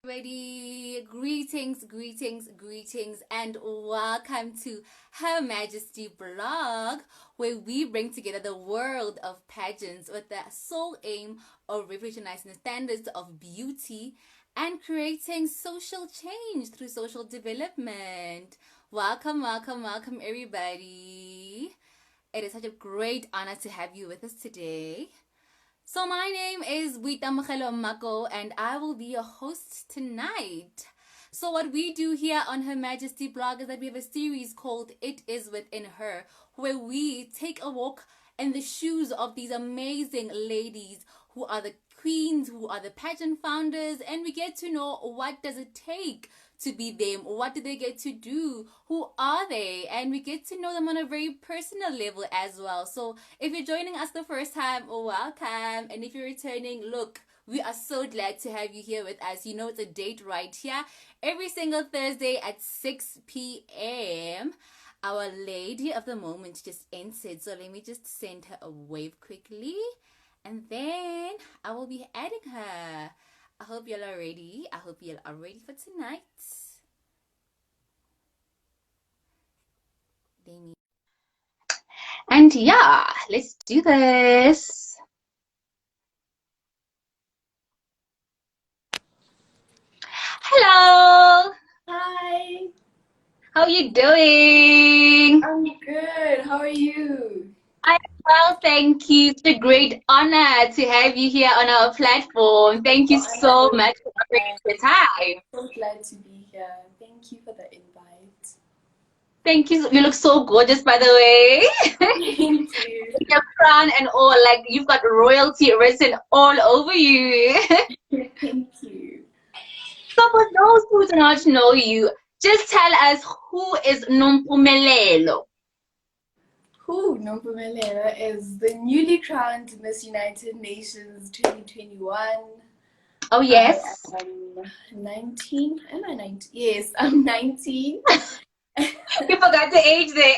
Everybody, greetings, and welcome to Her Majesty blog, where we bring together the world of pageants with the sole aim of revolutionizing the standards of beauty and creating social change through social development. Welcome, everybody. It is such a great honor to have you with us today. So my name is Untitled Mako and I will be your host tonight. So what we do here on Her Majesty blog is that we have a series called It Is Within Her, where we take a walk in the shoes of these amazing ladies who are the queens, who are the pageant founders, and we get to know what does it take to be them. What do they get to do? Who are they? And we get to know them on a very personal level as well. So if you're joining us the first time, welcome. And if you're returning, look, we are so glad to have you here with us. You know, it's a date right here. Every single Thursday at 6 p.m. Our lady of the moment just entered. So let me just send her a wave quickly. And then I will be adding her. I hope y'all are ready. I hope y'all are ready for tonight. And yeah, let's do this. Hello. Hi. How are you doing? I'm good. How are you? I'm well, thank you. It's a great honor to have you here on our platform. Thank you so much for bringing the time. So glad to be here. Thank you for the invite. Thank you. You look so gorgeous, by the way. Thank you. Your crown and all, like you've got royalty written all over you. Thank you. So for those who do not know you, just tell us, who is Nompumelelo? Nompumelelo is the newly crowned Miss United Nations 2021. Oh, yes. I'm 19. Am I 19? Yes, I'm 19. You forgot the age there.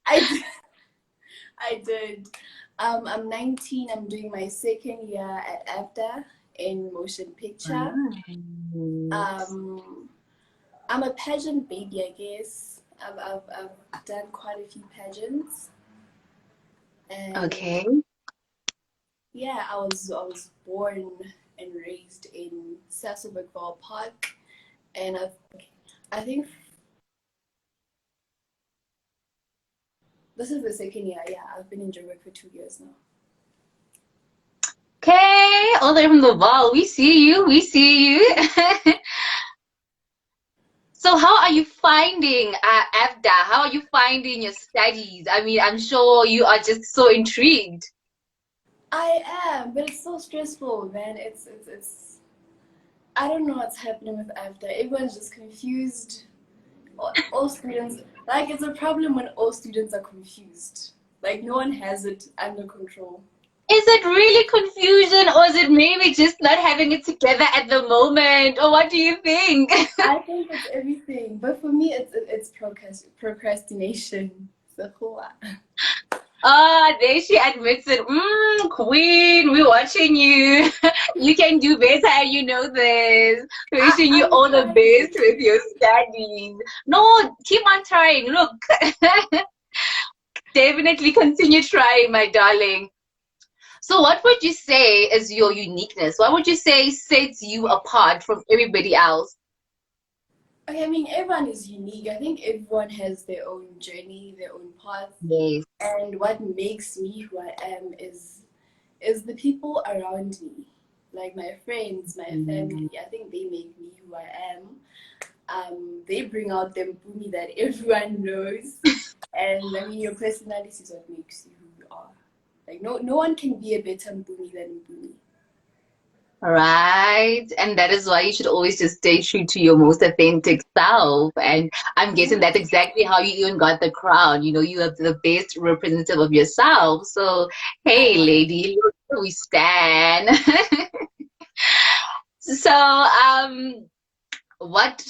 I did. I'm 19. I'm doing my second year at AFDA in motion picture. I'm a pageant baby, I guess. I've done quite a few pageants. And Okay. yeah, I was born and raised in Sasolburg Park, and I think this is the second year. Yeah, I've been in Joburg for 2 years now. Okay, all the way from the wall. We see you. We see you. So how are you finding AFDA? How are you finding your studies? I mean, I'm sure you are just so intrigued. I am, but it's so stressful, man. It's I don't know what's happening with AFDA. Everyone's just confused. All students, like, it's a problem when all students are confused. Like, no one has it under control. Is it really confusion, or is it maybe just not having it together at the moment? Or what do you think? I think it's everything, but for me, it's procrastination. So, Ah, there she admits it. Queen, we're watching you. You can do better, and you know this. Wishing you I'm all the trying. best with your studies. No, keep on trying. Look, definitely continue trying, my darling. So, what would you say is your uniqueness? What would you say sets you apart from everybody else? Okay, I mean, everyone is unique. I think everyone has their own journey, their own path, Yes. and what makes me who I am is the people around me, like my friends, my family. I think they make me who I am. They bring out the Mpumi that everyone knows, and I mean, your personality is what makes you who you are. Like, no one can be a better Mpumi than Mpumi. Right. And that is why you should always just stay true to your most authentic self. And I'm guessing that's exactly how you even got the crown. You know, you are the best representative of yourself. So, hey, lady, look where we stand. So, what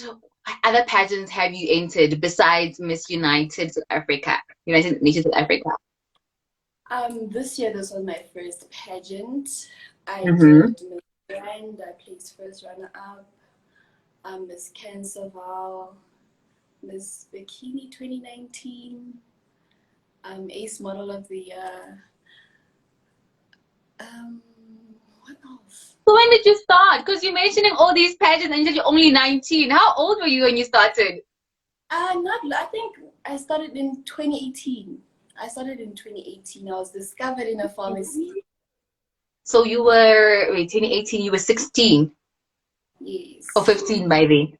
other pageants have you entered besides Miss United South Africa, United Nations South Africa? This year this was my first pageant. I Mm-hmm. did Miss Grand. I placed first runner up. Miss Cancer Val, Miss Bikini 2019, Ace Model of the Year. Um, what else? So when did you start? Because you're mentioning all these pageants and you said you're only 19. How old were you when you started? I think I started in 2018. I started in 2018. I was discovered in a pharmacy. So you were, wait, 2018, you were 16 or Yes. 15 by then.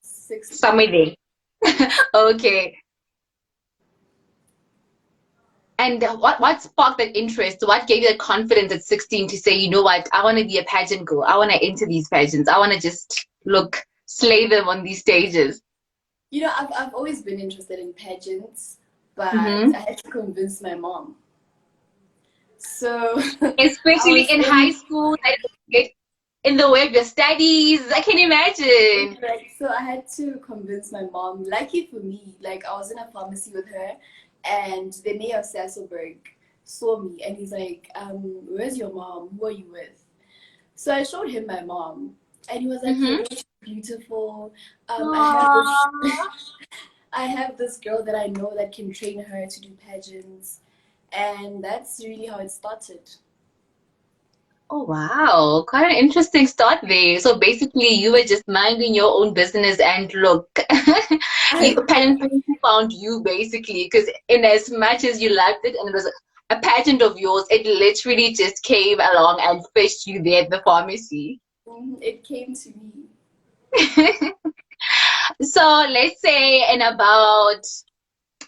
16. Somewhere there. Okay. And what sparked that interest? What gave you the confidence at 16 to say, you know what, I want to be a pageant girl. I want to enter these pageants. I want to just look, slay them on these stages. You know, I've always been interested in pageants, but Mm-hmm. I had to convince my mom. So I Especially was in high in school, that get in the way of your studies. I can imagine. like, so I had to convince my mom. Lucky for me, like I was in a pharmacy with her, and the mayor of Sasselberg saw me, and he's like, "Where's your mom? Who are you with?" So I showed him my mom, and he was like, "You're Mm-hmm. really beautiful. I have this, Aww. I have this girl that I know that can train her to do pageants," and that's really how it started. Oh wow, quite an interesting start there. So basically, you were just minding your own business, and look, I, pageant found you basically, because in as much as you loved it, and it was a pageant of yours, it literally just came along and fetched you there at the pharmacy. it came to me. So let's say in about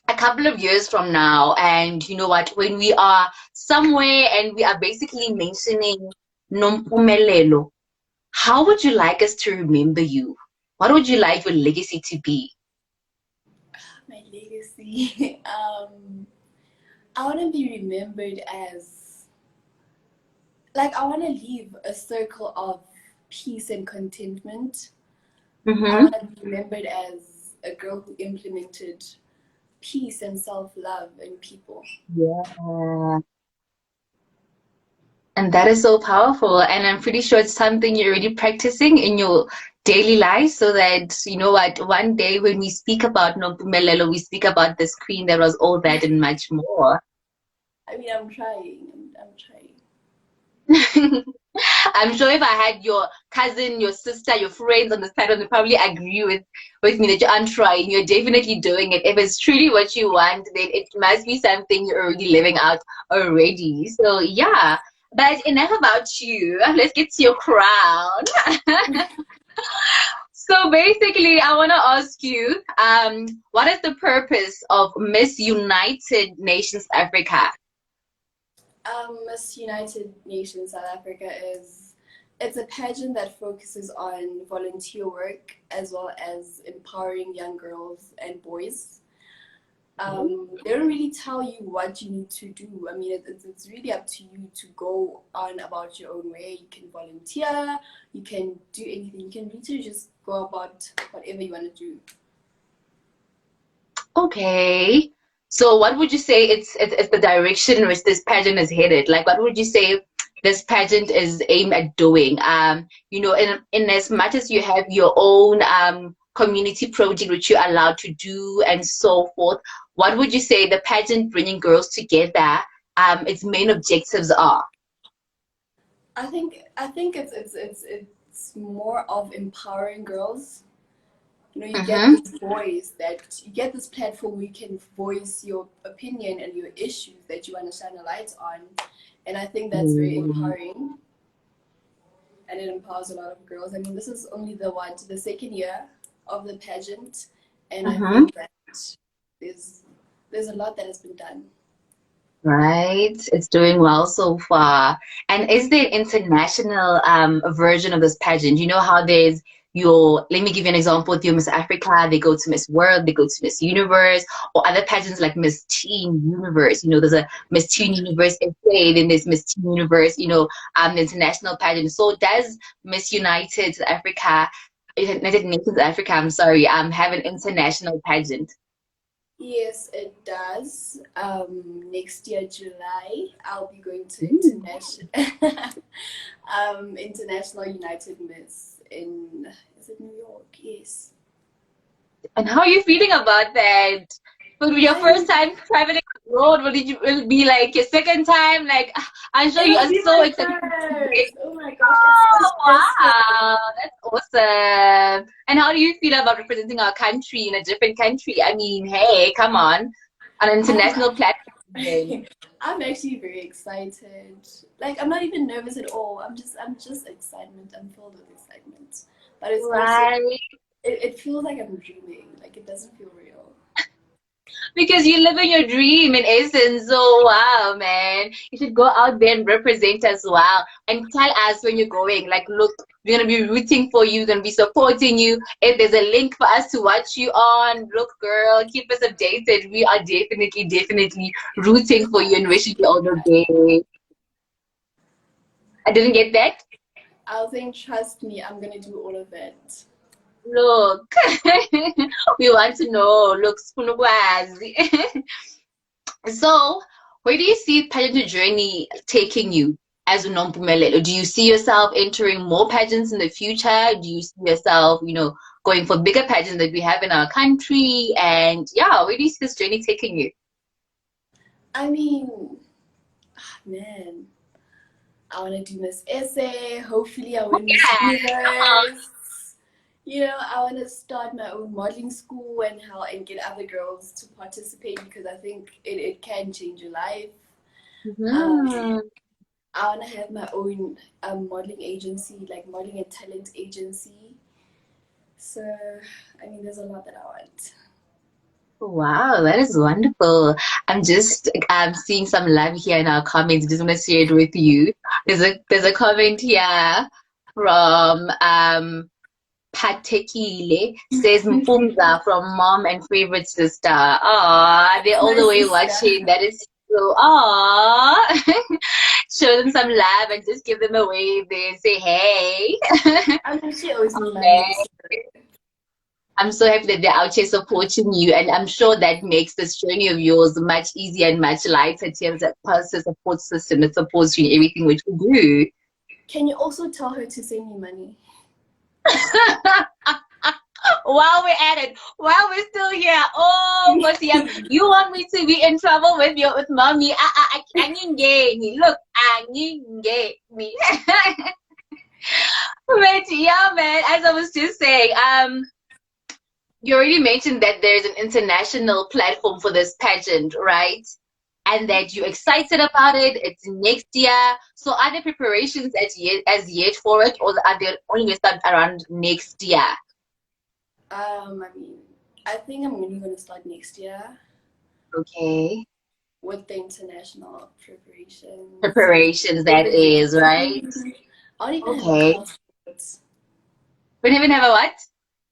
a couple of years from now, and you know what, when we are somewhere and we are basically mentioning Nompumelelo, how would you like us to remember you? What would you like your legacy to be? My legacy. I want to be remembered as, like, I want to leave a circle of peace and contentment. I Mm-hmm. want to be remembered as a girl who implemented peace and self love in people. Yeah. And that is so powerful. And I'm pretty sure it's something you're already practicing in your daily life so that, you know what, one day when we speak about Nompumelelo, we speak about this queen that was all that and much more. I mean, I'm trying. I'm trying. I'm sure if I had your cousin, your sister, your friends on the side, they probably agree with me that you aren't trying. You're definitely doing it. If it's truly what you want, then it must be something you're already living out already. So yeah. But enough about you. Let's get to your crown. So basically, I want to ask you, what is the purpose of Miss United Nations Africa? Miss United Nations South Africa is, it's a pageant that focuses on volunteer work as well as empowering young girls and boys. They don't really tell you what you need to do. I mean, it's really up to you to go on about your own way. You can volunteer, you can do anything. You can literally just go about whatever you want to do. Okay. So what would you say it's the direction in which this pageant is headed? Like what would you say this pageant is aimed at doing? You know, in as much as you have your own community project which you're allowed to do and so forth, what would you say the pageant bringing girls together, its main objectives are? I think it's more of empowering girls. You know, you get Mm-hmm. this voice, that you get this platform where you can voice your opinion and your issues that you want to shine a light on, and I think that's very empowering, and it empowers a lot of girls. I mean, this is only the second year of the pageant, and I Mm-hmm. think that there's there's a lot that has been done. Right, it's doing well so far. And is there an international version of this pageant? You know how there's your, let me give you an example with your Miss Africa, they go to Miss World, they go to Miss Universe, or other pageants like Miss Teen Universe. You know, there's a Miss Teen Universe SA, then there's Miss Teen Universe, you know, the international pageant. So does Miss United Africa, United Nations Africa, I'm sorry, have an international pageant? Yes, it does. Next year, July, I'll be going to international International United Miss in, is visit New York. Yes. And how are you feeling about that? Will it be your first I'm time traveling abroad? Will it be like your second time? Like, I'm sure you It'll are be so my excited to get. first. Oh my gosh, it's so Oh, stressful. wow. That's awesome. And how do you feel about representing our country in a different country? I mean, hey, come on. On an I'm international platform. I'm actually very excited. Like I'm not even nervous at all. I'm just excitement. I'm filled with excitement. But it's also Right. it feels like I'm dreaming. Like it doesn't feel real. Because you live in your dream in essence. So wow, man. You should go out there and represent as well. And tell us when you're going. Like, look, we're gonna be rooting for you, we're gonna be supporting you. If there's a link for us to watch you on, look, girl, keep us updated. We are definitely rooting for you and wishing you all the best. I didn't get that. I was saying, trust me, I'm gonna do all of it. Look, we want to know. Look, sifuna ukwazi. So, where do you see pageant journey taking you as a Nompumelelo? Do you see yourself entering more pageants in the future? Do you see yourself, going for bigger pageants that we have in our country? And yeah, where do you see this journey taking you? I mean, man, I wanna do Miss Essay. Hopefully I win Miss Yeah, come on. Universe. I want to start my own modeling school and get other girls to participate because I think it can change your life. Um, Mhm. I want to have my own modeling agency, like modeling and talent agency. So, I mean, there's a lot that I want. Wow, that is wonderful. I'm just seeing some love here in our comments. Just want to share it with you. There's a comment here from Patekile says Mfumza from mom and favorite sister. Aw, they're That's all my the way sister. watching. That is so aw. Show them some love and just give them a wave there and say hey. I mean, she owes me money Man, this I'm so happy that they're out here supporting you, and I'm sure that makes this journey of yours much easier and much lighter in terms of positive support system that supports you in everything which you Can you also tell her to send me money? do. While we're at it, while we're still here, oh, but yeah, you want me to be in trouble with mommy? Anyingeni. Look, anyingeni. But yeah, man, as I was just saying, you already mentioned that there's an international platform for this pageant, right? And that you're excited about it. It's next year. So are there preparations as yet for it, or are they only going to start around next year? I mean, I think I'm only going to start next year Okay. with the international preparations. Preparations, that is, right? Everything. I don't even have a Okay. passport. We don't even have a what?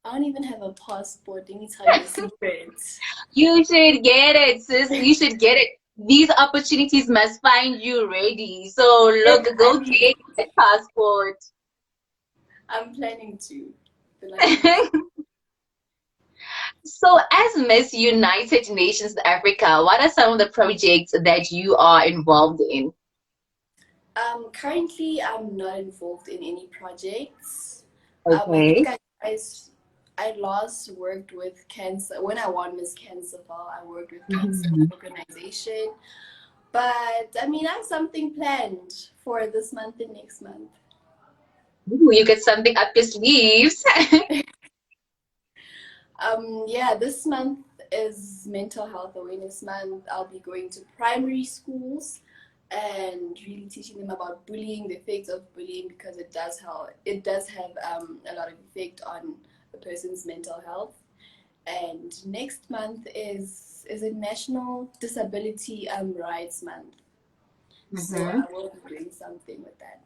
I don't even have a passport. Let me tell you a secret. You should get it, sis. You should get it. These opportunities must find you ready. So look, go Exactly. get that passport. I'm planning to. The lucky next. So as Miss United Nations Africa, what are some of the projects that you are involved in? Currently, I'm not involved in any projects. I think Okay. I last worked with Cancer when I won Miss Cancer. I worked with Cancer Mhm. organization. But I mean, I have something planned for this month and next month. Ooh, you get something up your sleeves. Yeah, this month is Mental Health Awareness Month. I'll be going to primary schools and really teaching them about bullying, the effects of bullying, because it does have a lot of effect on a person's mental health. And next month is a National Disability Rights Month. So Mhm. I will be doing something with that.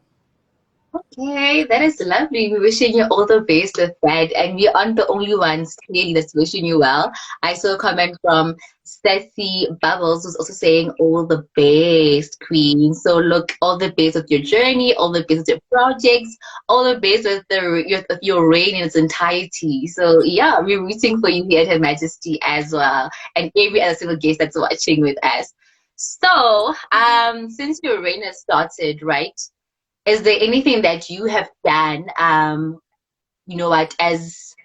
Okay, that is lovely. We're wishing you all the best with that. And we aren't the only ones clearly that's wishing you well. I saw a comment from Sassy Bubbles who's also saying all the best, Queen. So look, all the best with your journey, all the best with your projects, all the best with your reign in its entirety. So yeah, we're rooting for you here at Her Majesty as well. And every other single guest that's watching with us. So, since your reign has started, right? Is there anything that you have done, you know what, as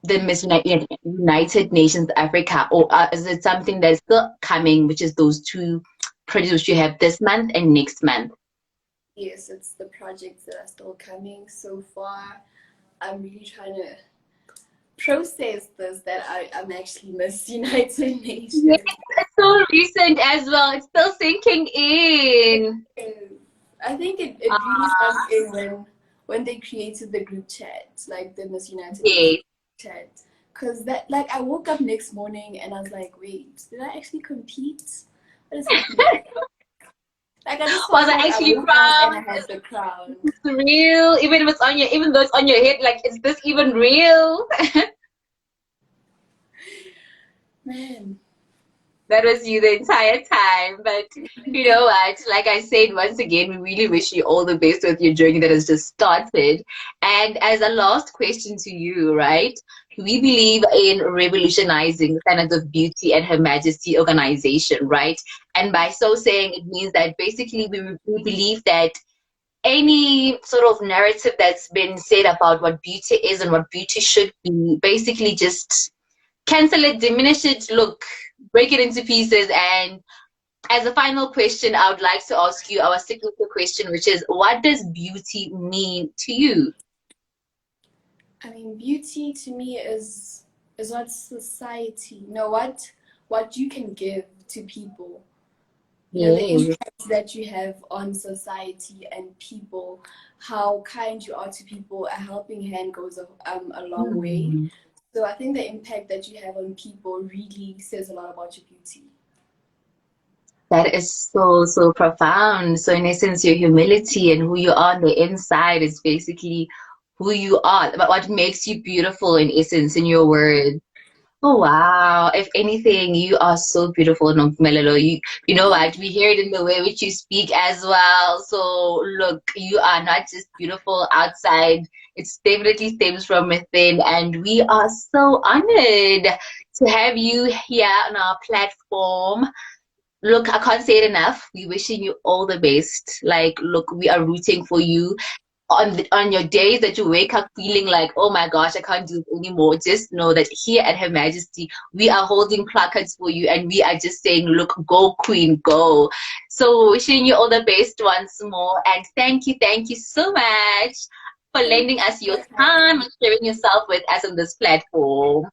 the Miss United Nations Africa, or is it something that's still coming, which is those two projects which you have this month and next month? Yes, it's the projects that are still coming. So far, I'm really trying to process this that I'm actually Miss United Yes, Nations. it's so recent as well. It's still sinking in. I think it really sunk in when they created the group chat, like the Miss United Nations Yes. chat. Because that, like, I woke up next morning and I was like, wait, did I actually compete? What is happening? Like, I just Was felt I like I actually woke up and I proud? had the crown. It's real. Even if it's on your, even though it's on your head, like, is this even real? Man. That was you the entire time. But you know what? Like I said, once again, we really wish you all the best with your journey that has just started. And as a last question to you, right? We believe in revolutionizing the standards of beauty and Her Majesty organization, right? And by so saying, it means that basically we believe that any sort of narrative that's been said about what beauty is and what beauty should be, basically just cancel it, diminish it, look, break it into pieces. And as a final question, I would like to ask you our signature question, which is, what does beauty mean to you? I mean, beauty to me is what society, what you can give to people. You know, the Yeah. impact that you have on society and people, how kind you are to people. A helping hand goes a long way. Hmm. So I think the impact that you have on people really says a lot about your beauty. That is so, so profound. So, in essence, your humility and who you are on the inside is basically who you are, but what makes you beautiful, in essence, in your words. Oh wow. If anything, you are so beautiful, Nompumelelo. You know what? We hear it in the way which you speak as well. So look, you are not just beautiful outside. It definitely stems from within. And we are so honored to have you here on our platform. Look, I can't say it enough. We wishing you all the best. Like, look, we are rooting for you on your days that you wake up feeling like, oh my gosh, I can't do it anymore, just know that here at Her Majesty, we are holding placards for you and we are just saying, look, go Queen, go. So wishing you all the best once more, and thank you so much for Thank lending us you your for having time me. and sharing yourself with us on this platform.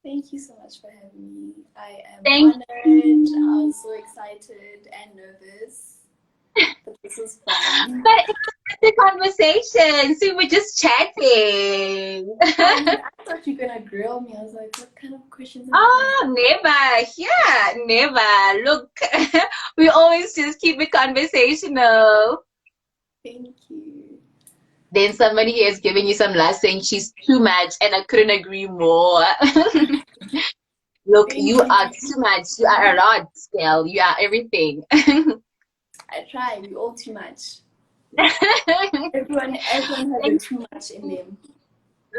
Thank you so much for having me. I am Thank honored. I you. was so excited and nervous, but this was fun. But it was just a conversation, so we were just chatting. I mean, I thought you were gonna grill me. I was like, what kind of questions am I gonna Oh, never. Yeah, never. Look, we always just keep it conversational. Thank you. Then somebody here is giving you some last saying she's too much, and I couldn't agree more. Look, Thank you are you. too much. You are a lot, Scale. You are everything. I try. We all too much. Everyone has a too much in them.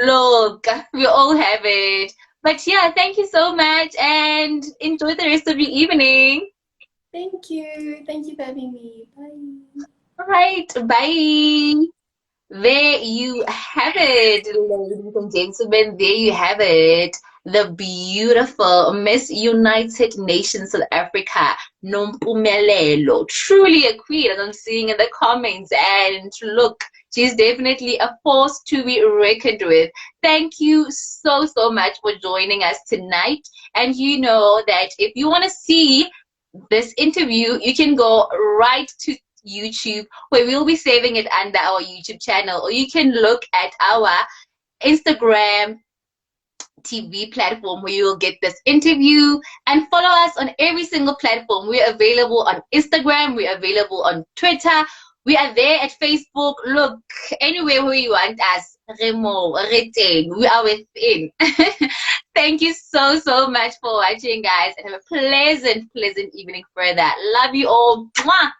Look, we all have it. But yeah, thank you so much and enjoy the rest of your evening. Thank you. Thank you for having me. Bye. All right, bye. There you have it, ladies and gentlemen. There you have it. The beautiful Miss United Nations South Africa, Nompumelelo. Truly a queen, as I'm seeing in the comments. And look, she's definitely a force to be reckoned with. Thank you so, so much for joining us tonight. And you know that if you want to see this interview, you can go right to YouTube, where we'll be saving it under our YouTube channel, or you can look at our Instagram TV platform where you will get this interview, and follow us on every single platform. We're available on Instagram, we're available on Twitter, we are there at Facebook. Look, anywhere where you want us, Remo, Reteng, we are within. Thank you so, so much for watching, guys, and have a pleasant, pleasant evening further. Love you all. Mwah!